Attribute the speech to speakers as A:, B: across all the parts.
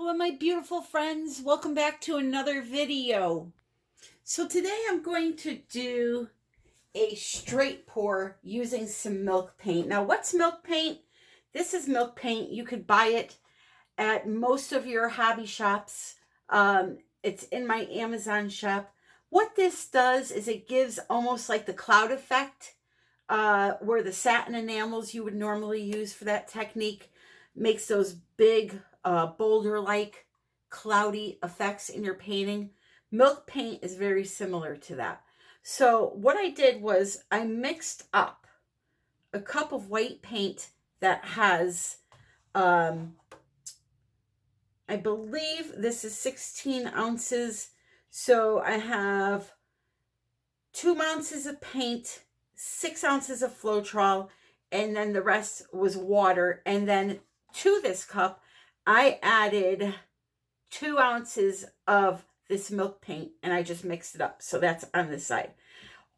A: Hello, my beautiful friends. Welcome back to another video. So today I'm going to do a straight pour using some milk paint. Now, what's milk paint? This is milk paint. You could buy it at most of your hobby shops. It's in my Amazon shop. What this does is it gives almost like the cloud effect, where the satin enamels you would normally use for that technique makes those big boulder-like cloudy effects in your painting. Milk paint is very similar to that. So what I did was I mixed up a cup of white paint that has, I believe this is 16 ounces. So I have 2 ounces of paint, 6 ounces of floetrol, and then the rest was water. And then to this cup, I added 2 ounces of this milk paint and I just mixed it up. So that's on this side.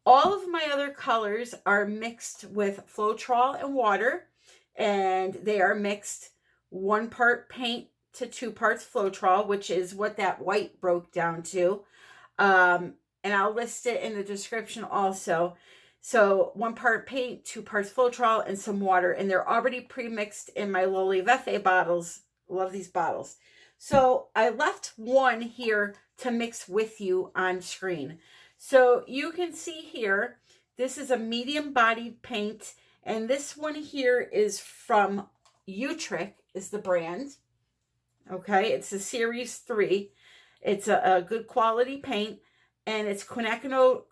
A: All of my other colors are mixed with floetrol and water, and they are mixed 1 part paint to 2 parts floetrol, which is what that white broke down to. And I'll list it in the description also. So 1 part paint, 2 parts floetrol, and some water. And they're already pre-mixed in my Loli Vefe bottles. Love these bottles. So I left one here to mix with you on screen. So you can see here, this is a medium-bodied paint. And this one here is from Acrylic, is the brand. Okay, it's a Series 3. It's a good quality paint. And it's quinacridone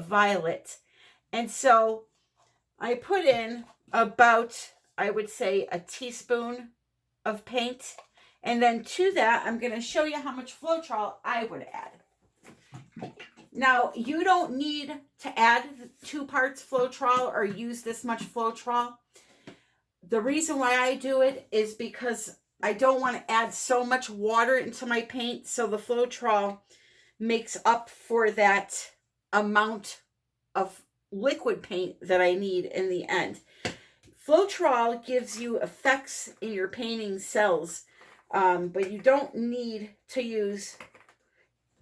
A: violet. And so I put in about, I would say, a teaspoon of paint. And then to that, I'm going to show you how much floetrol I would add. Now, you don't need to add 2 parts floetrol or use this much floetrol. The reason why I do it is because I don't want to add so much water into my paint, so the floetrol makes up for that amount of liquid paint that I need in the end. Floetrol gives you effects in your painting cells, but you don't need to use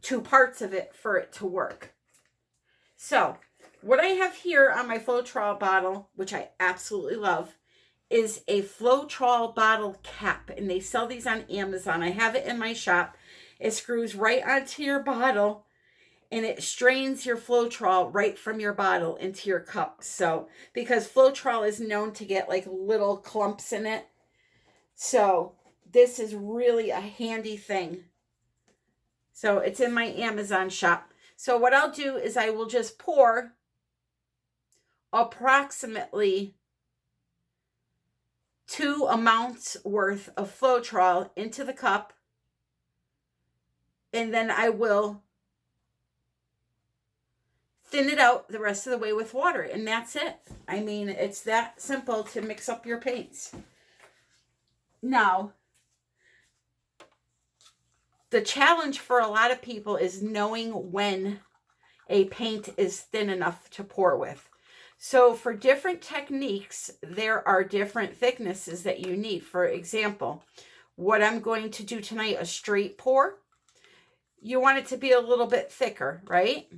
A: 2 parts of it for it to work. So what I have here on my floetrol bottle, which I absolutely love, is a floetrol bottle cap, and they sell these on Amazon. I have it in my shop. It screws right onto your bottle, and it strains your floetrol right from your bottle into your cup. So, because floetrol is known to get like little clumps in it. So, this is really a handy thing. So, it's in my Amazon shop. So, what I'll do is I will just pour approximately 2 amounts worth of floetrol into the cup. And then I will thin it out the rest of the way with water. And that's it. I mean, it's that simple to mix up your paints. Now, the challenge for a lot of people is knowing when a paint is thin enough to pour with. So for different techniques, there are different thicknesses that you need. For example, what I'm going to do tonight, a straight pour, you want it to be a little bit thicker, right?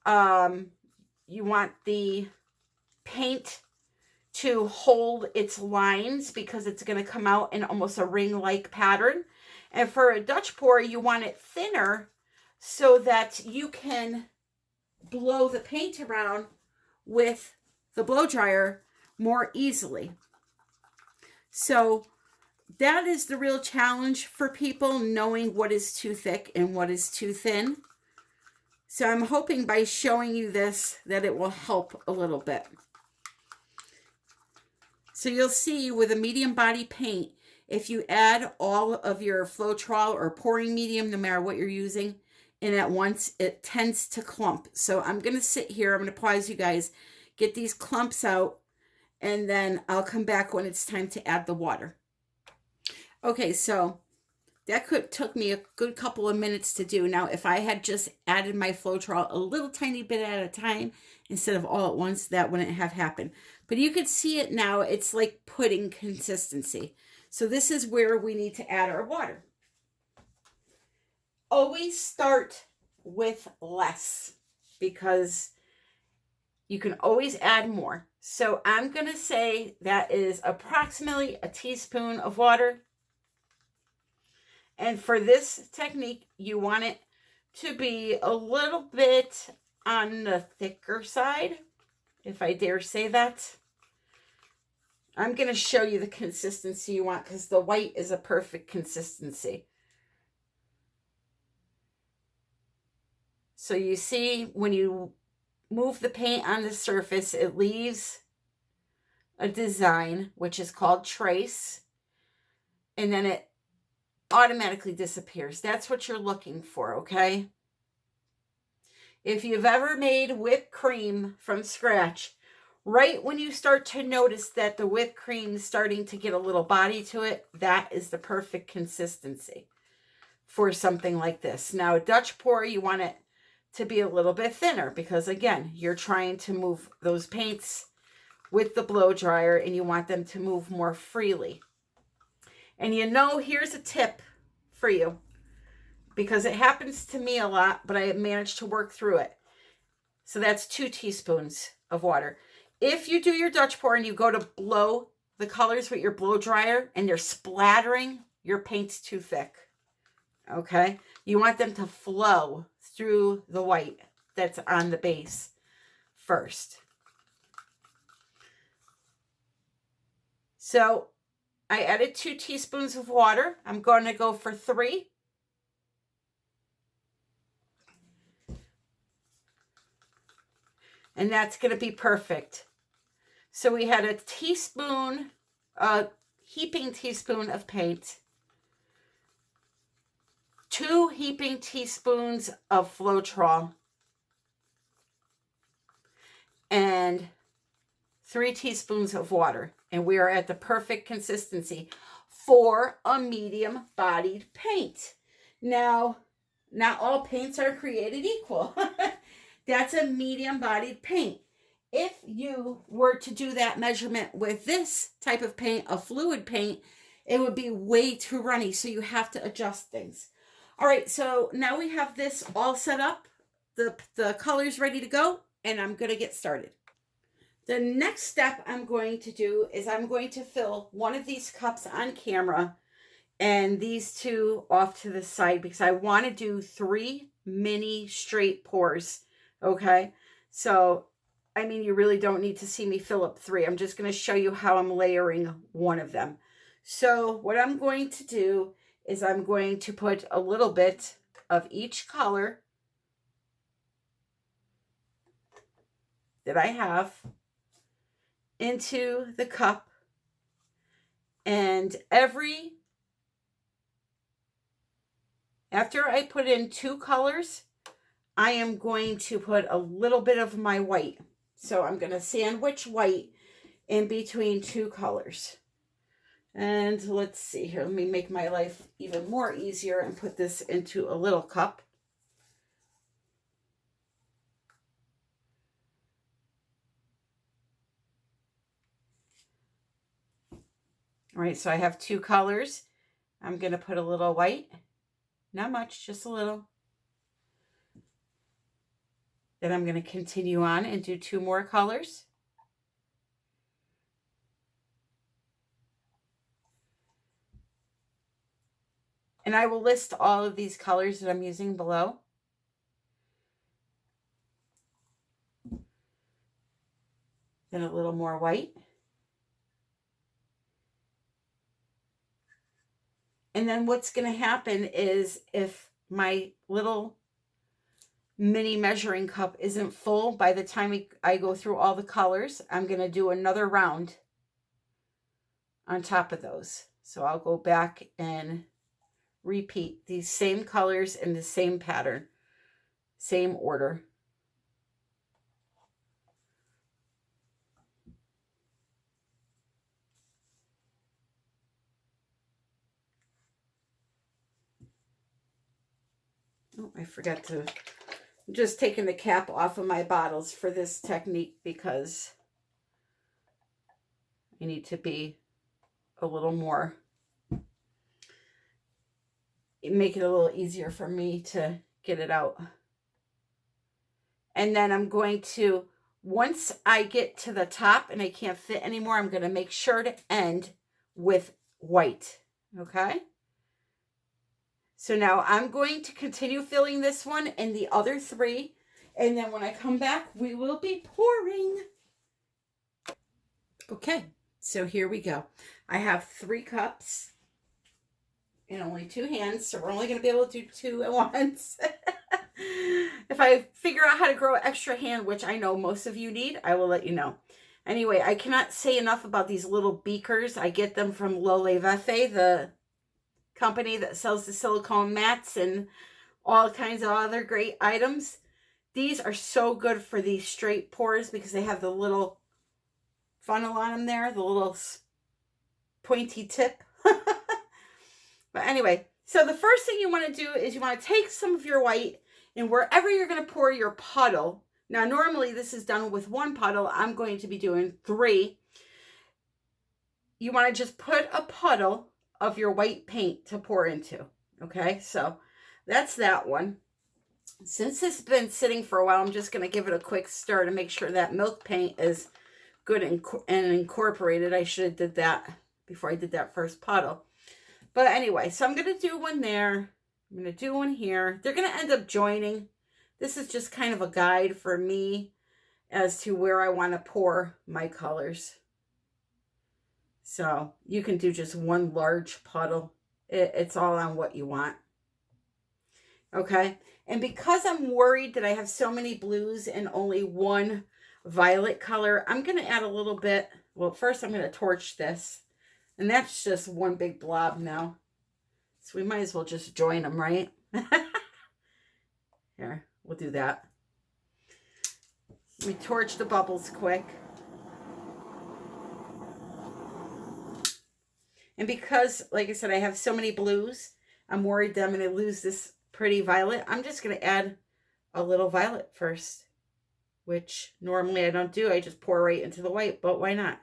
A: You want the paint to hold its lines because it's going to come out in almost a ring-like pattern. And for a Dutch pour, you want it thinner so that you can blow the paint around with the blow dryer more easily. So that is the real challenge for people, knowing what is too thick and what is too thin. So I'm hoping by showing you this that it will help a little bit. So you'll see with a medium body paint, if you add all of your floetrol or pouring medium, no matter what you're using, in at once, it tends to clump. So I'm going to sit here. I'm going to pause you guys, get these clumps out, and then I'll come back when it's time to add the water. Okay, so that took me a good couple of minutes to do. Now, if I had just added my floetrol a little tiny bit at a time instead of all at once, that wouldn't have happened. But you could see it now. It's like pudding consistency. So this is where we need to add our water. Always start with less because you can always add more. So I'm going to say that is approximately a teaspoon of water. And for this technique, you want it to be a little bit on the thicker side, if I dare say that. I'm going to show you the consistency you want because the white is a perfect consistency. So you see when you move the paint on the surface, it leaves a design, which is called trace, and then it automatically disappears. That's what you're looking for, okay? If you've ever made whipped cream from scratch, right when you start to notice that the whipped cream is starting to get a little body to it, that is the perfect consistency for something like this. Now, a Dutch pour, you want it to be a little bit thinner because, again, you're trying to move those paints with the blow dryer and you want them to move more freely. And you know, here's a tip for you because it happens to me a lot, but I managed to work through it. So that's 2 teaspoons of water. If you do your Dutch pour and you go to blow the colors with your blow dryer and they're splattering, your paint's too thick. Okay? You want them to flow through the white that's on the base first. So I added 2 teaspoons of water. I'm going to go for 3. And that's going to be perfect. So we had a teaspoon, a heaping teaspoon of paint, 2 heaping teaspoons of floetrol, and 3 teaspoons of water. And we are at the perfect consistency for a medium-bodied paint. Now, not all paints are created equal. That's a medium-bodied paint. If you were to do that measurement with this type of paint, a fluid paint, it would be way too runny, so you have to adjust things. All right, so now we have this all set up, the colors ready to go, and I'm going to get started. The next step I'm going to do is I'm going to fill one of these cups on camera and these 2 off to the side because I want to do 3 mini straight pours, okay? So, I mean, you really don't need to see me fill up 3. I'm just going to show you how I'm layering one of them. So what I'm going to do is I'm going to put a little bit of each color that I have into the cup, and after I put in 2 colors, I am going to put a little bit of my white. So I'm going to sandwich white in between 2 colors. And let's see here. Let me make my life even more easier and put this into a little cup. All right, so I have 2 colors. I'm going to put a little white. Not much, just a little. Then I'm going to continue on and do 2 more colors. And I will list all of these colors that I'm using below. Then a little more white. And then what's going to happen is if my little mini measuring cup isn't full by the time I go through all the colors, I'm going to do another round on top of those. So I'll go back and repeat these same colors in the same pattern, same order. Oh, I forgot to, I'm just taking the cap off of my bottles for this technique because I need to be a little more make it a little easier for me to get it out. And then I'm going to, once I get to the top and I can't fit anymore, I'm going to make sure to end with white. Okay. So now I'm going to continue filling this one and the other three. And then when I come back, we will be pouring. Okay. So here we go. I have 3 cups and only 2 hands. So we're only going to be able to do 2 at once. If I figure out how to grow an extra hand, which I know most of you need, I will let you know. Anyway, I cannot say enough about these little beakers. I get them from Lole Vefe, the company that sells the silicone mats and all kinds of other great items. These are so good for these straight pours because they have the little funnel on them there, the little pointy tip. But anyway, so the first thing you want to do is you want to take some of your white, and wherever you're going to pour your puddle, now normally this is done with 1 puddle, I'm going to be doing 3. You want to just put a puddle of your white paint to pour into. Okay, so that's that one. Since this has been sitting for a while, I'm just going to give it a quick stir to make sure that milk paint is good and incorporated. I should have did that before I did that first puddle. But anyway, so I'm going to do one there. I'm going to do one here. They're going to end up joining. This is just kind of a guide for me as to where I want to pour my colors. So you can do just one large puddle. It's all on what you want. Okay. And because I'm worried that I have so many blues and only 1 violet color, I'm going to add a little bit. Well, first I'm going to torch this. And that's just one big blob now. So we might as well just join them, right? Here, we'll do that. We torch the bubbles quick. And because, like I said, I have so many blues, I'm worried that I'm going to lose this pretty violet. I'm just going to add a little violet first, which normally I don't do. I just pour right into the white, but why not?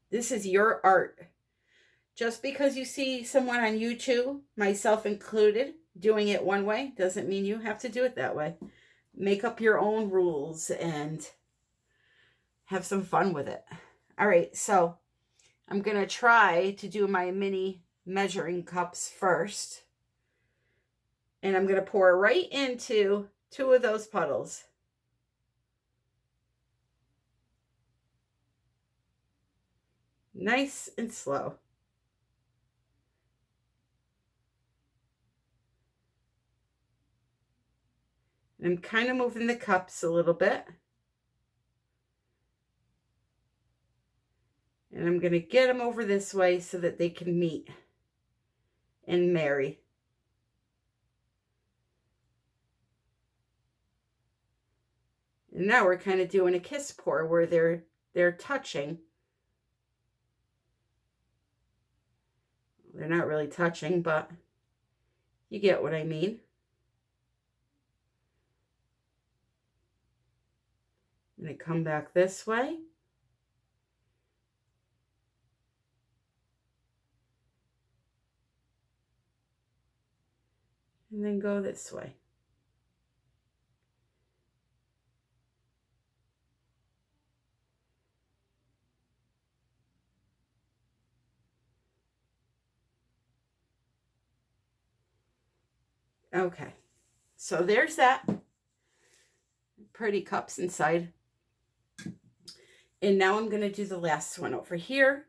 A: This is your art. Just because you see someone on YouTube, myself included, doing it one way, doesn't mean you have to do it that way. Make up your own rules and have some fun with it. All right, so I'm going to try to do my mini measuring cups first. And I'm going to pour right into 2 of those puddles. Nice and slow. I'm kind of moving the cups a little bit. And I'm going to get them over this way so that they can meet and marry. And now we're kind of doing a kiss pour where they're touching. They're not really touching, but you get what I mean. I'm going to come back this way. And then go this way. Okay, so there's that. Pretty cups inside. And now I'm going to do the last one over here.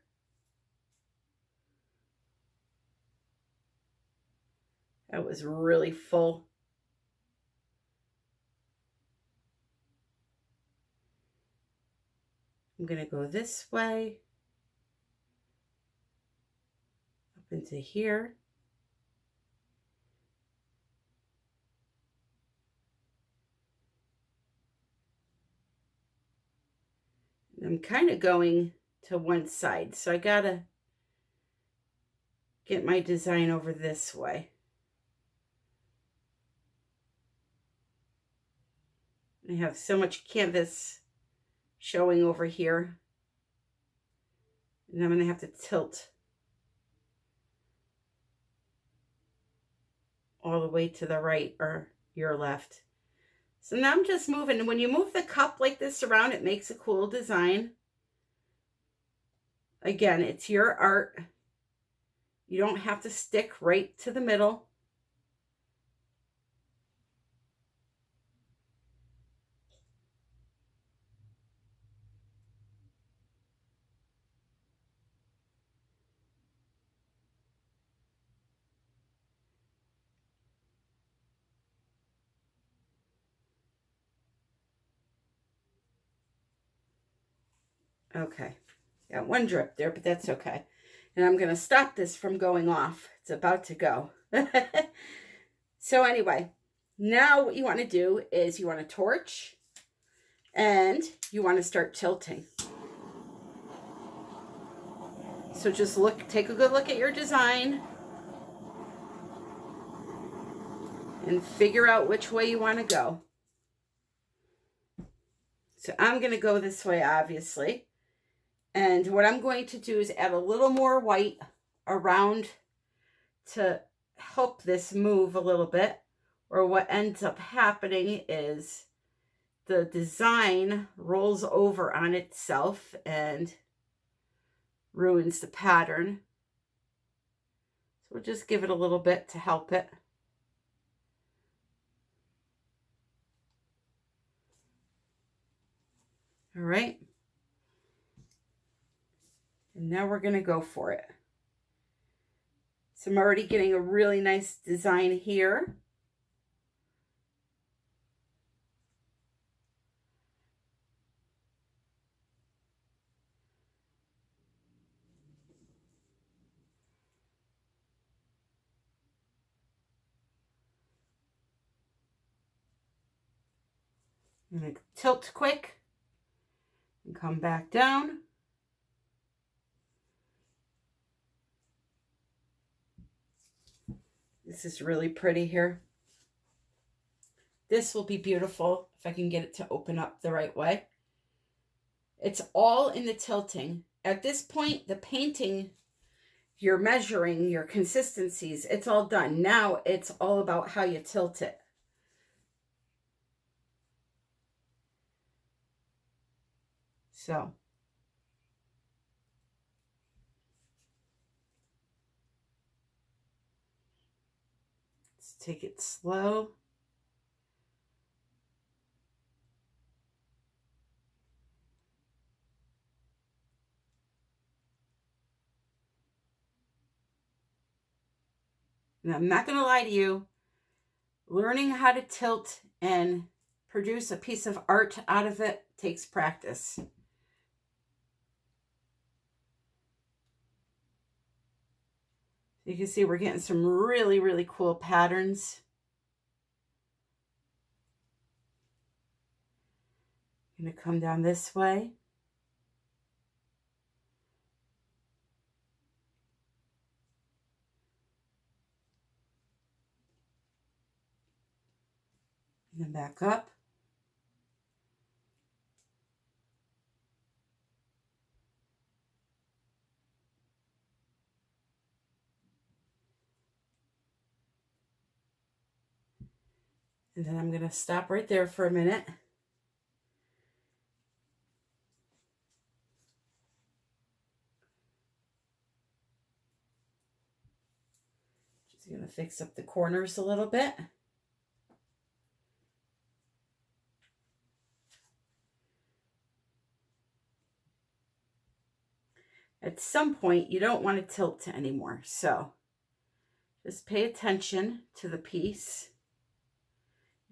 A: That was really full. I'm going to go this way, up into here. I'm kind of going to one side, so I gotta get my design over this way. I have so much canvas showing over here, and I'm gonna have to tilt all the way to the right or your left. So now I'm just moving. When you move the cup like this around, it makes a cool design. Again, it's your art. You don't have to stick right to the middle. Okay, got one drip there, but that's okay. And I'm going to stop this from going off. It's about to go. So anyway, now what you want to do is you want to torch and you want to start tilting. So just take a good look at your design and figure out which way you want to go. So I'm going to go this way, obviously. And what I'm going to do is add a little more white around to help this move a little bit. Or what ends up happening is the design rolls over on itself and ruins the pattern. So we'll just give it a little bit to help it. All right. And now we're going to go for it. So I'm already getting a really nice design here. I'm going to tilt quick and come back down. This is really pretty here. This will be beautiful if I can get it to open up the right way. It's all in the tilting. At this point, the painting, you're measuring your consistencies. It's all done. Now it's all about how you tilt it. So let's take it slow. And I'm not going to lie to you, learning how to tilt and produce a piece of art out of it takes practice. You can see we're getting some really, really cool patterns. I'm going to come down this way. And then back up. And then I'm going to stop right there for a minute. Just going to fix up the corners a little bit. At some point, you don't want to tilt anymore. So just pay attention to the piece.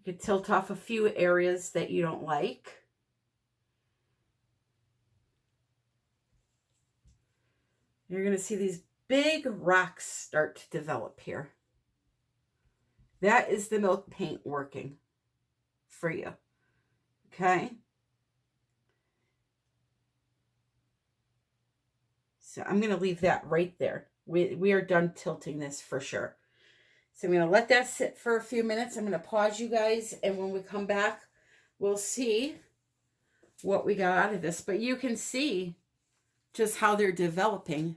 A: You could tilt off a few areas that you don't like. You're going to see these big rocks start to develop here. That is the milk paint working for you. Okay. So I'm going to leave that right there. We are done tilting this for sure. So I'm going to let that sit for a few minutes. I'm going to pause you guys. And when we come back, we'll see what we got out of this. But you can see just how they're developing.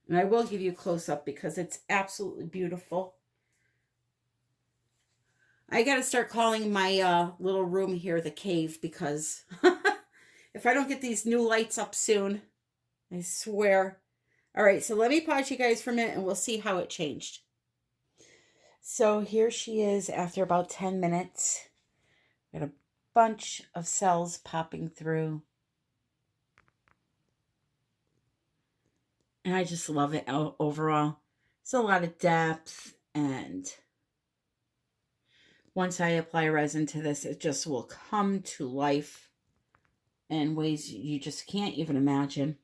A: And I will give you a close-up because it's absolutely beautiful. I got to start calling my little room here the cave, because if I don't get these new lights up soon, I swear. All right, so let me pause you guys for a minute and we'll see how it changed. So here she is after about 10 minutes. Got a bunch of cells popping through. And I just love it overall. It's a lot of depth, and once I apply resin to this, it just will come to life in ways you just can't even imagine.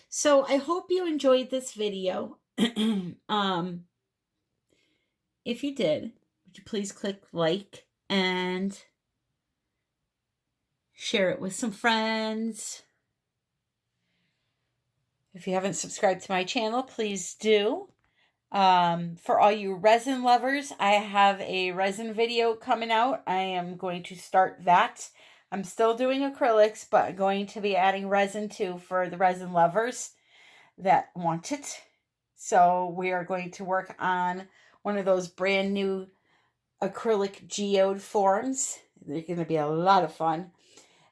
A: So I hope you enjoyed this video. If you did, would you please click like and share it with some friends. If you haven't subscribed to my channel, please do. For all you resin lovers, I have a resin video coming out. I am going to start that. I'm still doing acrylics, but I'm going to be adding resin too for the resin lovers that want it. So we are going to work on one of those brand new acrylic geode forms. They're going to be a lot of fun.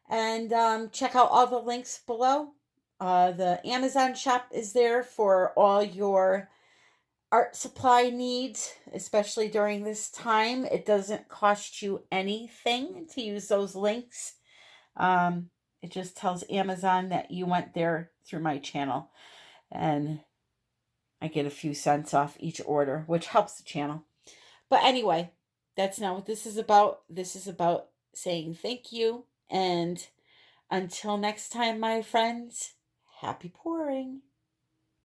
A: And check out all the links below. The Amazon shop is there for all your art supply needs, especially during this time. It doesn't cost you anything to use those links. It just tells Amazon that you went there through my channel, and I get a few cents off each order, which helps the channel. But anyway, that's not what this is about. This is about saying thank you, and until next time, my friends, happy pouring.